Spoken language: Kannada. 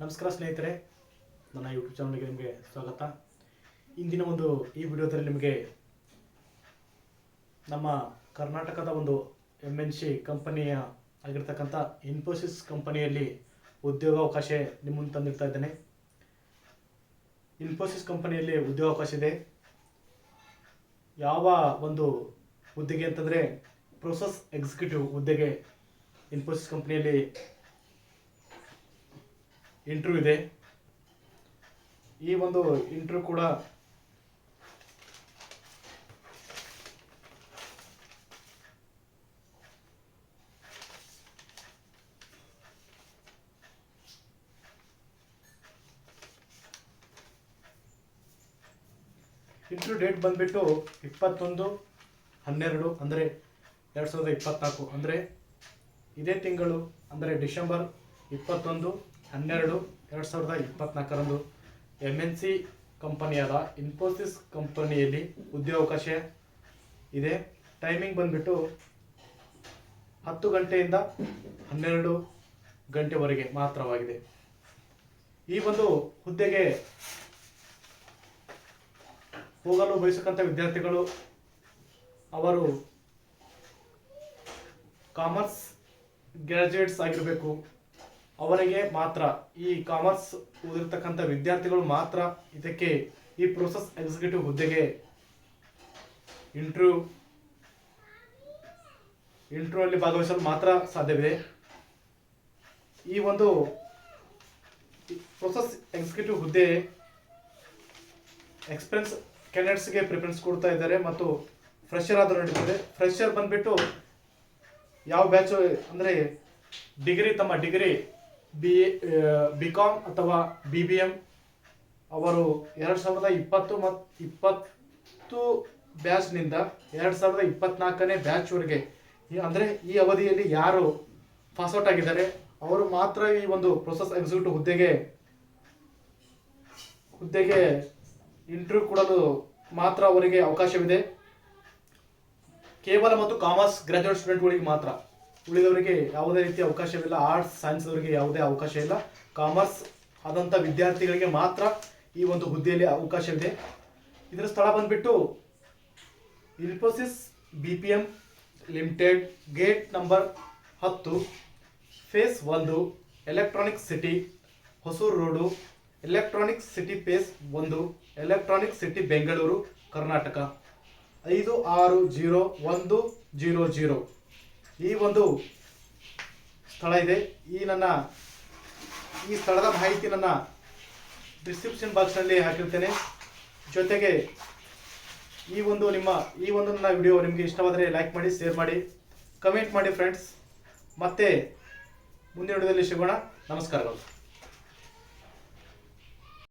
ನಮಸ್ಕಾರ ಸ್ನೇಹಿತರೆ, ನನ್ನ ಯೂಟ್ಯೂಬ್ ಚಾನಲ್ಗೆ ನಿಮಗೆ ಸ್ವಾಗತ. ಇಂದಿನ ಒಂದು ಈ ವಿಡಿಯೋದಲ್ಲಿ ನಿಮಗೆ ನಮ್ಮ ಕರ್ನಾಟಕದ ಒಂದು MNC ಕಂಪನಿಯ ಆಗಿರ್ತಕ್ಕಂಥ ಇನ್ಫೋಸಿಸ್ ಕಂಪನಿಯಲ್ಲಿ ಉದ್ಯೋಗಾವಕಾಶ ನಿಮ್ಮ ಮುಂದೆ ತಂದಿರ್ತಾ ಇದ್ದೇನೆ. ಇನ್ಫೋಸಿಸ್ ಕಂಪನಿಯಲ್ಲಿ ಉದ್ಯೋಗಾವಕಾಶ ಇದೆ. ಯಾವ ಒಂದು ಹುದ್ದೆಗೆ ಅಂತಂದರೆ ಪ್ರೊಸೆಸ್ ಎಕ್ಸಿಕ್ಯೂಟಿವ್ ಹುದ್ದೆಗೆ ಇನ್ಫೋಸಿಸ್ ಕಂಪನಿಯಲ್ಲಿ ಇಂಟರ್ವ್ಯೂ ಇದೆ. ಈ ಒಂದು ಇಂಟರ್ವ್ಯೂ ಕೂಡ ಇಂಟರ್ವ್ಯೂ ಡೇಟ್ ಬಂದ್ಬಿಟ್ಟು 21/12 ಅಂದರೆ 2024 ಅಂದರೆ ಇದೇ ತಿಂಗಳು ಅಂದರೆ ಡಿಸೆಂಬರ್ 21/12/2024 MNC ಕಂಪನಿಯಾದ ಇನ್ಫೋಸಿಸ್ ಕಂಪನಿಯಲ್ಲಿ ಉದ್ಯೋಗಾವಕಾಶ ಇದೆ. ಟೈಮಿಂಗ್ ಬಂದ್ಬಿಟ್ಟು 10 ಗಂಟೆಯಿಂದ 12 ಗಂಟೆವರೆಗೆ ಮಾತ್ರವಾಗಿದೆ. ಈ ಒಂದು ಹುದ್ದೆಗೆ ಹೋಗಲು ಬಯಸತಕ್ಕಂಥ ವಿದ್ಯಾರ್ಥಿಗಳು ಅವರು ಕಾಮರ್ಸ್ ಗ್ರಾಜ್ಯುಯೇಟ್ಸ್ ಆಗಿರಬೇಕು. ಅವರಿಗೆ ಮಾತ್ರ, ಈ ಕಾಮರ್ಸ್ ಓದಿರ್ತಕ್ಕಂಥ ವಿದ್ಯಾರ್ಥಿಗಳು ಮಾತ್ರ ಇದಕ್ಕೆ ಈ ಪ್ರೊಸೆಸ್ ಎಕ್ಸಿಕ್ಯೂಟಿವ್ ಹುದ್ದೆಗೆ ಇಂಟರ್ವ್ಯೂ ಅಲ್ಲಿ ಭಾಗವಹಿಸಲು ಮಾತ್ರ ಸಾಧ್ಯವಿದೆ. ಈ ಒಂದು ಪ್ರೊಸೆಸ್ ಎಕ್ಸಿಕ್ಯೂಟಿವ್ ಹುದ್ದೆ ಎಕ್ಸ್ಪೀರಿಯನ್ಸ್ ಕ್ಯಾಂಡಿಡೇಟ್ಸ್ಗೆ ಪ್ರಿಫರೆನ್ಸ್ ಕೊಡ್ತಾ ಇದ್ದಾರೆ ಮತ್ತು ಫ್ರೆಶರ್ ಆದರೂ ನಡೀತದೆ. ಫ್ರೆಶರ್ ಬಂದ್ಬಿಟ್ಟು ಯಾವ ಬ್ಯಾಚ್ ಅಂದರೆ ತಮ್ಮ ಡಿಗ್ರಿ BCom ಅಥವಾ BBM ಅವರು 2020 ಮತ್ತು 20 ಬ್ಯಾಚ್ನಿಂದ 2024ನೇ ಬ್ಯಾಚ್ವರೆಗೆ ಅಂದರೆ ಈ ಅವಧಿಯಲ್ಲಿ ಯಾರು ಪಾಸ್ಔಟ್ ಆಗಿದ್ದಾರೆ ಅವರು ಮಾತ್ರ ಈ ಒಂದು ಪ್ರೊಸೆಸ್ ಎಕ್ಸಿಕ್ಯೂಟಿವ್ ಹುದ್ದೆಗೆ ಇಂಟರ್ವ್ಯೂ ಕೊಡಲು ಮಾತ್ರ ಅವರಿಗೆ ಅವಕಾಶವಿದೆ. ಕೇವಲ ಮತ್ತು ಕಾಮರ್ಸ್ ಗ್ರಾಜ್ಯುಯೇಟ್ ಸ್ಟೂಡೆಂಟ್ಗಳಿಗೆ ಮಾತ್ರ, ಉಳಿದವರಿಗೆ ಯಾವುದೇ ರೀತಿಯ ಅವಕಾಶವಿಲ್ಲ. ಆರ್ಟ್ಸ್ ಸೈನ್ಸ್ ಅವರಿಗೆ ಯಾವುದೇ ಅವಕಾಶ ಇಲ್ಲ. ಕಾಮರ್ಸ್ ಆದಂಥ ವಿದ್ಯಾರ್ಥಿಗಳಿಗೆ ಮಾತ್ರ ಈ ಒಂದು ಹುದ್ದೆಯಲ್ಲಿ ಅವಕಾಶವಿದೆ. ಇದರ ಸ್ಥಳ ಬಂದ್ಬಿಟ್ಟು Infosys BPM limited, gate number 10, phase 1, electronic city, Hosur road, electronic city phase 1, electronic city Bengaluru, Karnataka 560100. ಈ ಒಂದು ಸ್ಥಳ ಇದೆ. ಈ ಸ್ಥಳದ ಮಾಹಿತಿ ನನ್ನ ಡಿಸ್ಕ್ರಿಪ್ಷನ್ ಬಾಕ್ಸ್ನಲ್ಲಿ ಹಾಕಿರ್ತೇನೆ. ಜೊತೆಗೆ ಈ ಒಂದು ನನ್ನ ವಿಡಿಯೋ ನಿಮಗೆ ಇಷ್ಟವಾದರೆ ಲೈಕ್ ಮಾಡಿ, ಶೇರ್ ಮಾಡಿ, ಕಮೆಂಟ್ ಮಾಡಿ ಫ್ರೆಂಡ್ಸ್. ಮತ್ತೆ ಮುಂದಿನ ವಿಡಿಯೋದಲ್ಲಿ ಸಿಗೋಣ. ನಮಸ್ಕಾರಗಳು.